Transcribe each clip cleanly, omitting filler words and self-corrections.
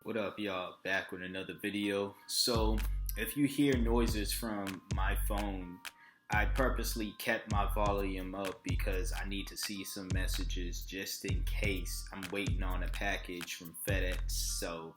What up, y'all? Back with another video. So, if you hear noises from my phone, I purposely kept my volume up because I need to see some messages just in case I'm waiting on a package from FedEx. So,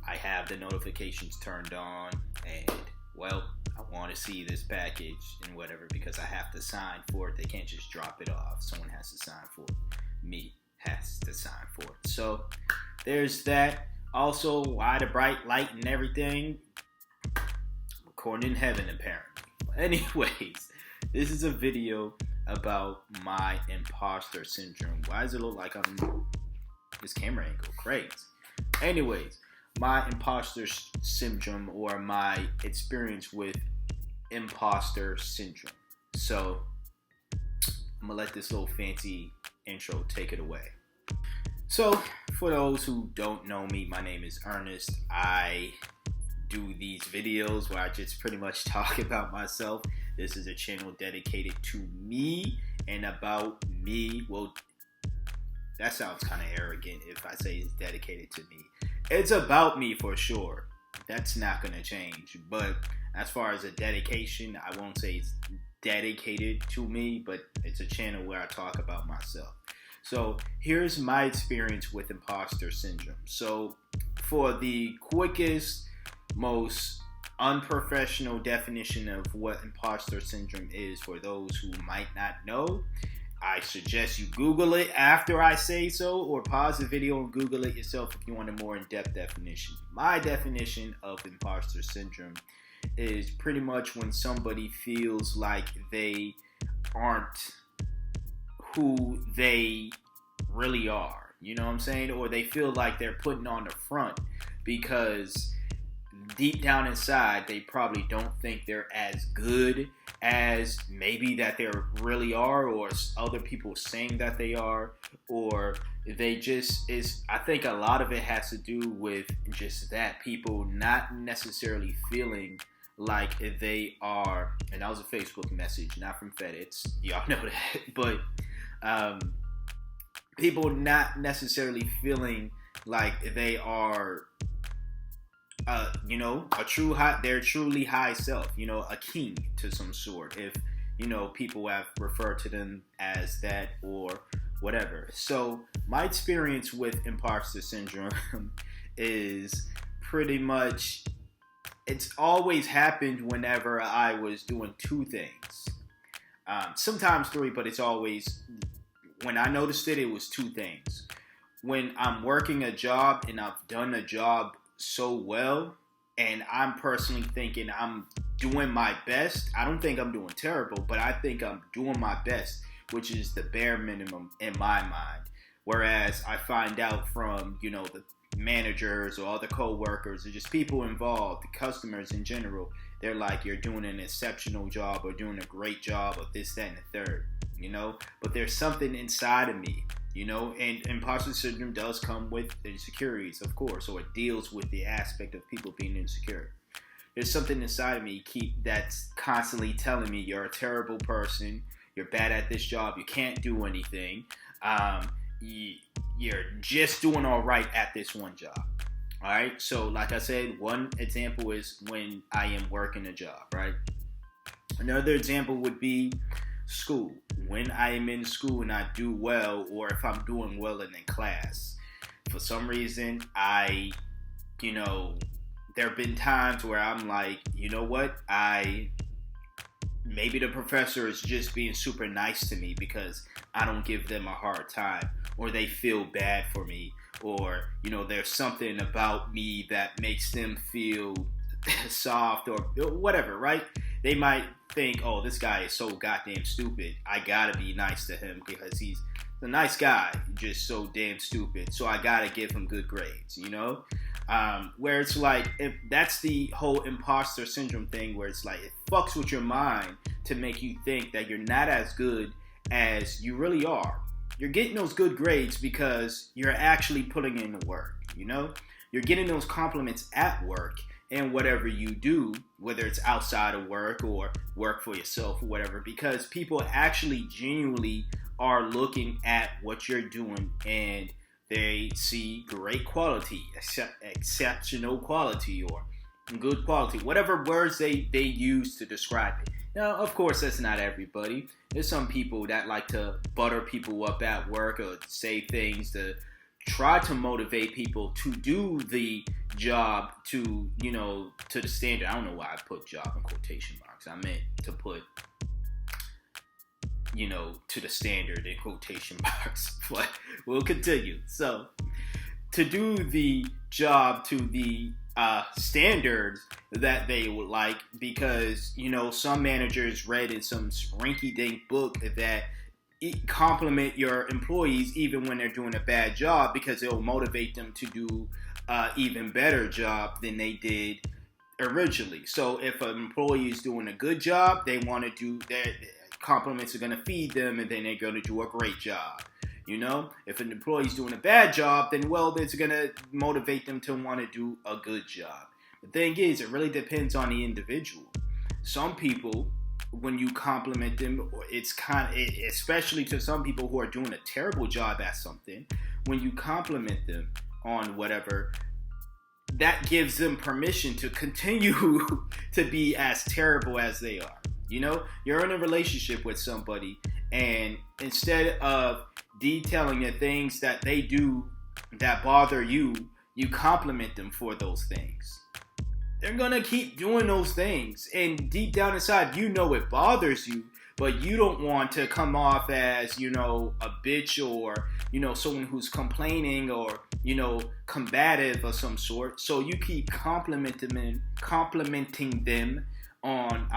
I have the notifications turned on and, well, I want to see this package and whatever because I have to sign for it. They can't just drop it off. Someone has to sign for it. Me has to sign for it. So, there's that. Also, why the bright light and everything? I'm recording in heaven, apparently. But anyways, this is a video about my imposter syndrome. Why does it look like this camera angle? Crazy. Anyways, my imposter syndrome or my experience with imposter syndrome. So, I'm gonna let this little fancy intro take it away. So, for those who don't know me, my name is Ernest. I do these videos where I just pretty much talk about myself. This is a channel dedicated to me and about me. Well, that sounds kind of arrogant if I say it's dedicated to me. It's about me for sure. That's not going to change. But as far as a dedication, I won't say it's dedicated to me, but it's a channel where I talk about myself. So here's my experience with imposter syndrome. So for the quickest, most unprofessional definition of what imposter syndrome is for those who might not know, I suggest you Google it after I say so, or pause the video and Google it yourself if you want a more in-depth definition. My definition of imposter syndrome is pretty much when somebody feels like they aren't who they really are, you know what I'm saying? Or they feel like they're putting on the front because deep down inside they probably don't think they're as good as maybe that they really are, or other people saying that they are, or they just I think a lot of it has to do with just that people not necessarily feeling like they are, and that was a Facebook message, not from FedEx, y'all know that, but people not necessarily feeling like they are, they're truly high self, a king to some sort, if, people have referred to them as that or whatever. So my experience with imposter syndrome is pretty much, it's always happened whenever I was doing two things. Sometimes three, but it's always, when I noticed it, it was two things. When I'm working a job and I've done a job so well, and I'm personally thinking I'm doing my best. I don't think I'm doing terrible, but I think I'm doing my best, which is the bare minimum in my mind. Whereas I find out from, the managers or other co-workers or just people involved, the customers in general, they're like, you're doing an exceptional job or doing a great job of this, that, and the third, but there's something inside of me, and imposter syndrome does come with insecurities, of course, or it deals with the aspect of people being insecure. There's something inside of me that's constantly telling me you're a terrible person, you're bad at this job, you can't do anything, you're just doing all right at this one job. All right, so like I said, one example is when I am working a job, right? Another example would be school. When I am in school and I do well, or if I'm doing well in a class, for some reason, there have been times where I'm like, you know what, maybe the professor is just being super nice to me because I don't give them a hard time, or they feel bad for me, or, there's something about me that makes them feel soft or whatever, right? They might think, oh, this guy is so goddamn stupid. I gotta be nice to him because he's a nice guy, just so damn stupid. So I gotta give him good grades, Where it's like, if that's the whole imposter syndrome thing, where it's like, it fucks with your mind to make you think that you're not as good as you really are. You're getting those good grades because you're actually putting in the work, You're getting those compliments at work and whatever you do, whether it's outside of work or work for yourself or whatever, because people actually genuinely are looking at what you're doing and they see great quality, exceptional quality, or good quality, whatever words they use to describe it. Now, of course, that's not everybody. There's some people that like to butter people up at work or say things to try to motivate people to do the job to, to the standard. I don't know why I put job in quotation marks. I meant to put, to the standard in quotation marks. But we'll continue. So, to do the job to the standards that they would like, because some managers read in some rinky-dink book that compliment your employees even when they're doing a bad job, because it'll motivate them to do even better job than they did originally. So if an employee is doing a good job, they want to do their compliments are going to feed them, and then they're going to do a great job. If an employee's doing a bad job, then it's going to motivate them to want to do a good job. The thing is, it really depends on the individual. Some people, when you compliment them, it's especially to some people who are doing a terrible job at something, when you compliment them on whatever, that gives them permission to continue to be as terrible as they are. You're in a relationship with somebody, and instead of detailing the things that they do that bother you, you compliment them for those things. They're gonna keep doing those things, and deep down inside, it bothers you, but you don't want to come off as, a bitch, or, someone who's complaining, or, combative of some sort. So you keep complimenting them on,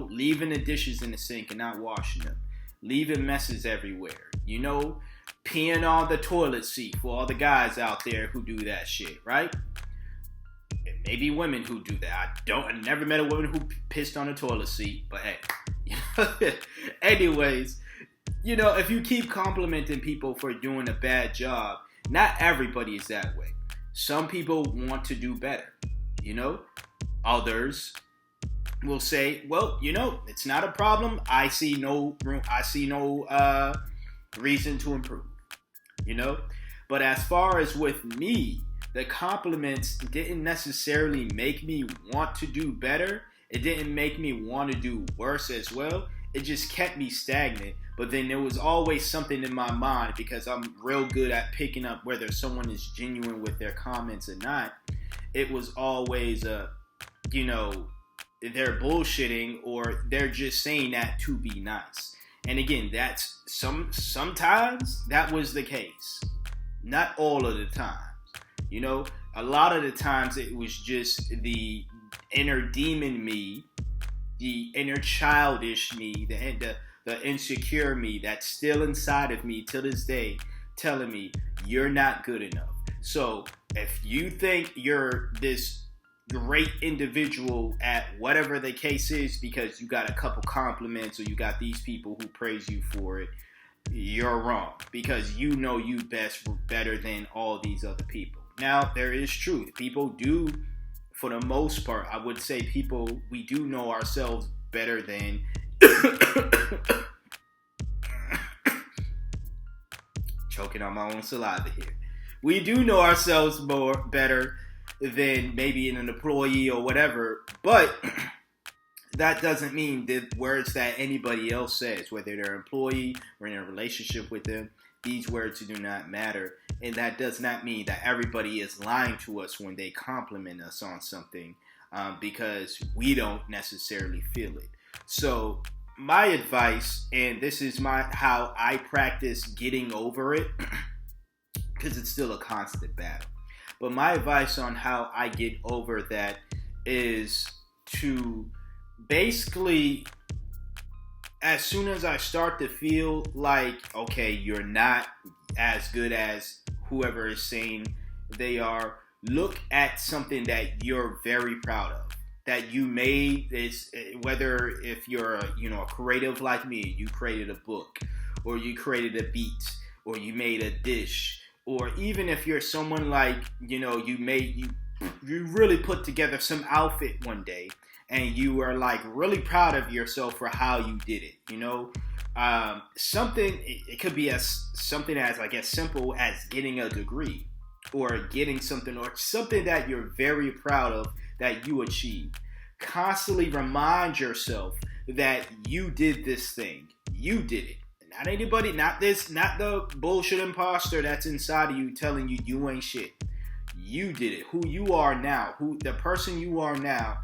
leaving the dishes in the sink and not washing them, leaving messes everywhere, peeing on the toilet seat, for all the guys out there who do that shit, right? And maybe women who do that. I never met a woman who pissed on a toilet seat, but hey. Anyways, if you keep complimenting people for doing a bad job, not everybody is that way. Some people want to do better, Others will say, well, it's not a problem. I see no reason to improve, But as far as with me, the compliments didn't necessarily make me want to do better. It didn't make me want to do worse as well. It just kept me stagnant. But then there was always something in my mind, because I'm real good at picking up whether someone is genuine with their comments or not. It was always they're bullshitting, or they're just saying that to be nice. And again, that's sometimes that was the case. Not all of the times. A lot of the times it was just the inner demon me, the inner childish me, the insecure me that's still inside of me to this day, telling me you're not good enough. So if you think you're this great individual at whatever the case is, because you got a couple compliments, or you got these people who praise you for it, you're wrong, because you better than all these other people. Now, there is truth. People do, for the most part, I would say we do know ourselves better than choking on my own saliva here. We do know ourselves better than maybe an employee or whatever, but that doesn't mean the words that anybody else says, whether they're an employee or in a relationship with them, these words do not matter. And that does not mean that everybody is lying to us when they compliment us on something, because we don't necessarily feel it. So my advice, and this is how I practice getting over it, because it's still a constant battle. But my advice on how I get over that is to basically, as soon as I start to feel like, okay, you're not as good as whoever is saying they are, look at something that you're very proud of, that you made. Is whether if you're a creative like me, you created a book, or you created a beat, or you made a dish, or even if you're someone like, you really put together some outfit one day, and you are like really proud of yourself for how you did it, It could be as something as like as simple as getting a degree, or getting something, or something that you're very proud of that you achieved. Constantly remind yourself that you did this thing. You did it. Not anybody, not the bullshit imposter that's inside of you telling you you ain't shit. You did it. Who you are now, the person you are now,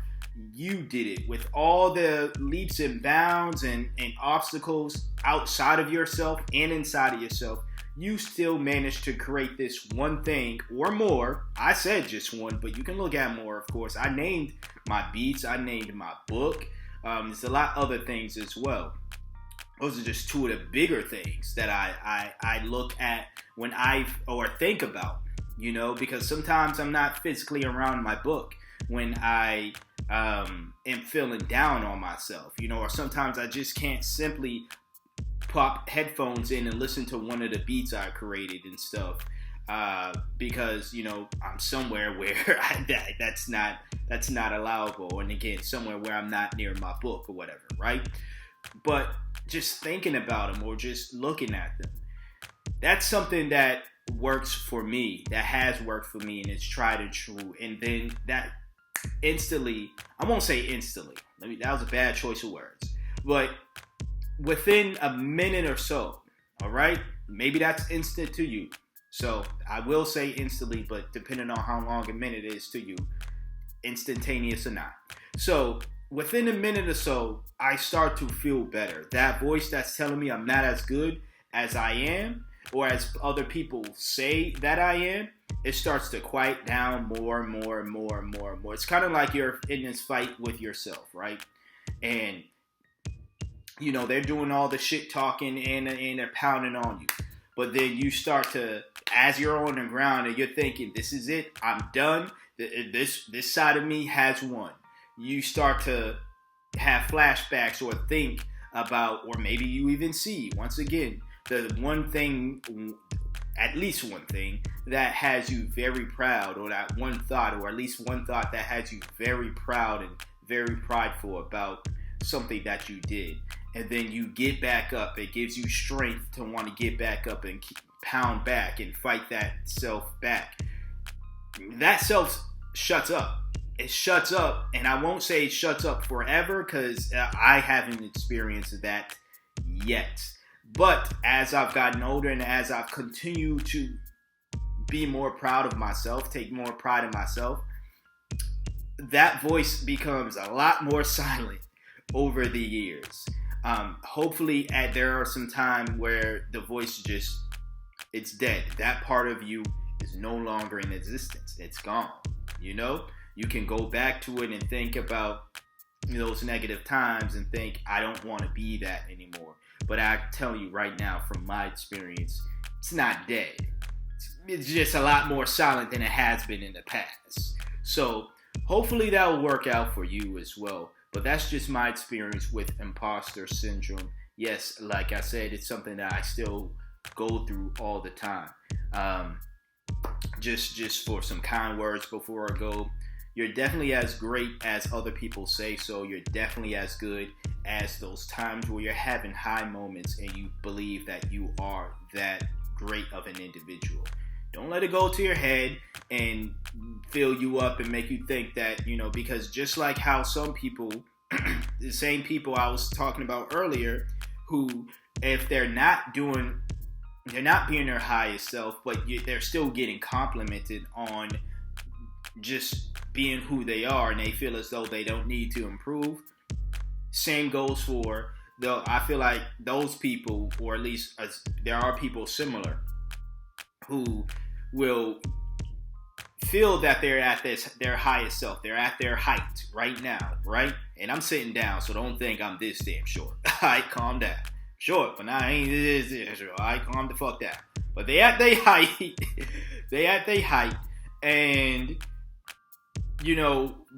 you did it with all the leaps and bounds and obstacles outside of yourself and inside of yourself. You still managed to create this one thing or more. I said just one, but you can look at more, of course. I named my beats. I named my book. There's a lot of other things as well. Those are just two of the bigger things that I look at when or think about, because sometimes I'm not physically around my book when I am feeling down on myself, or sometimes I just can't simply pop headphones in and listen to one of the beats I created and stuff, because I'm somewhere where that's not allowable, and again, somewhere where I'm not near my book or whatever, right? But just thinking about them or just looking at them, that's something that works for me, that has worked for me, and it's tried and true. And then that instantly, I won't say instantly, that was a bad choice of words, but within a minute or so, all right? Maybe that's instant to you. So I will say instantly, but depending on how long a minute is to you, instantaneous or not. So within a minute or so, I start to feel better. That voice that's telling me I'm not as good as I am, or as other people say that I am, it starts to quiet down more and more and more and more and more. It's kind of like you're in this fight with yourself, right? And they're doing all the shit talking and they're pounding on you. But then you start to, as you're on the ground and you're thinking, this is it, I'm done, this side of me has won. You start to have flashbacks or think about, or maybe you even see, once again, the one thing, at least one thing, that has you very proud, or that one thought, or at least one thought that has you very proud and very prideful about something that you did. And then you get back up. It gives you strength to want to get back up and pound back and fight that self back. That self shuts up. It shuts up, and I won't say it shuts up forever, because I haven't experienced that yet. But as I've gotten older and as I've continued to be more proud of myself, take more pride in myself, that voice becomes a lot more silent over the years. Hopefully there are some time where the voice it's dead. That part of you is no longer in existence. It's gone. You can go back to it and think about those negative times and think, I don't want to be that anymore. But I tell you right now, from my experience, it's not dead. It's just a lot more silent than it has been in the past. So hopefully that will work out for you as well. But that's just my experience with imposter syndrome. Yes, like I said, it's something that I still go through all the time. Just for some kind words before I go, you're definitely as great as other people say so. You're definitely as good as those times where you're having high moments and you believe that you are that great of an individual. Don't let it go to your head and fill you up and make you think that, because just like how some people, the same people I was talking about earlier, who, if they're not being their highest self, but they're still getting complimented on just being who they are, and they feel as though they don't need to improve. Same goes for I feel like those people, or at least there are people similar, who will feel that they're at their highest self. They're at their height right now, right? And I'm sitting down, so don't think I'm this damn short. Alright, calm down. Short, but I ain't this short. Alright, calm the fuck down. But they at their height. They at their height, and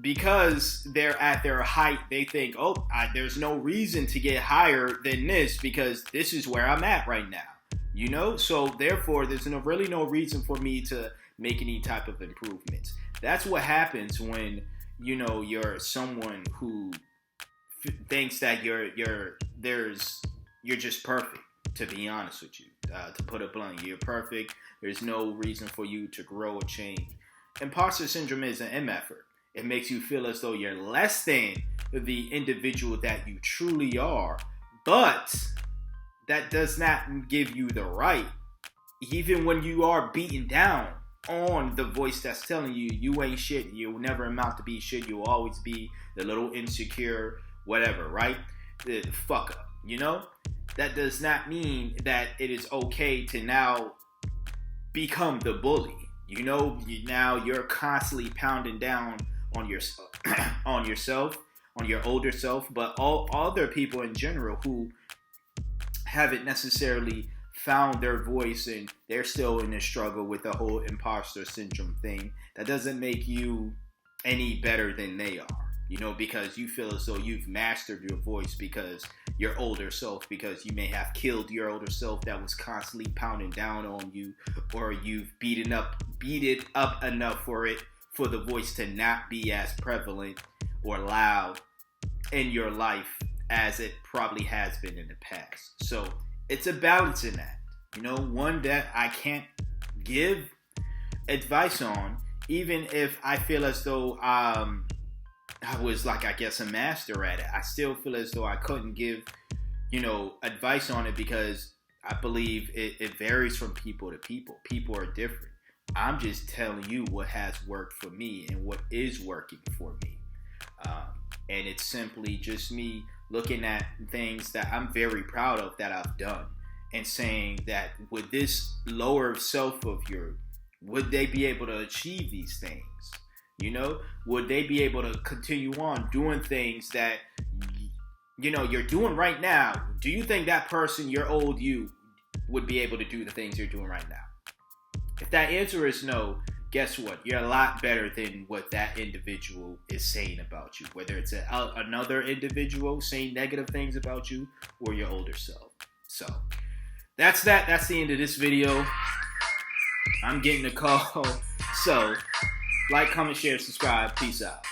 because they're at their height, they think, there's no reason to get higher than this, because this is where I'm at right now. So therefore, there's really no reason for me to make any type of improvements. That's what happens when, you're someone who thinks that you're just perfect, to be honest with you. To put it bluntly, you're perfect. There's no reason for you to grow or change. Imposter syndrome is an MFer. It makes you feel as though you're less than the individual that you truly are. But that does not give you the right, even when you are beaten down on the voice that's telling you you ain't shit, you'll never amount to be shit, you'll always be the little insecure, whatever, right? The fuck up, you know? That does not mean that it is okay to now become the bully. You know, now you're constantly pounding down on yourself, on your older self, but all other people in general who haven't necessarily found their voice and they're still in a struggle with the whole imposter syndrome thing. That doesn't make you any better than they are, you know, because you feel as though you've mastered your voice because your older self, because you may have killed your older self that was constantly pounding down on you, or you've beat it up enough for the voice to not be as prevalent or loud in your life as it probably has been in the past. So it's a balance in that, you know, one that I can't give advice on, even if I feel as though I was like, I guess, a master at it. I still feel as though I couldn't give, you know, advice on it because I believe it varies from people to people. People are different. I'm just telling you what has worked for me and what is working for me. And it's simply just me looking at things that I'm very proud of that I've done and saying that with this lower self of yours, would they be able to achieve these things? You know, would they be able to continue on doing things that, you know, you're doing right now? Do you think that person, your old you, would be able to do the things you're doing right now? If that answer is no, guess what? You're a lot better than what that individual is saying about you, whether it's another individual saying negative things about you or your older self. So that's that. That's the end of this video. I'm getting a call. So like, comment, share, subscribe. Peace out.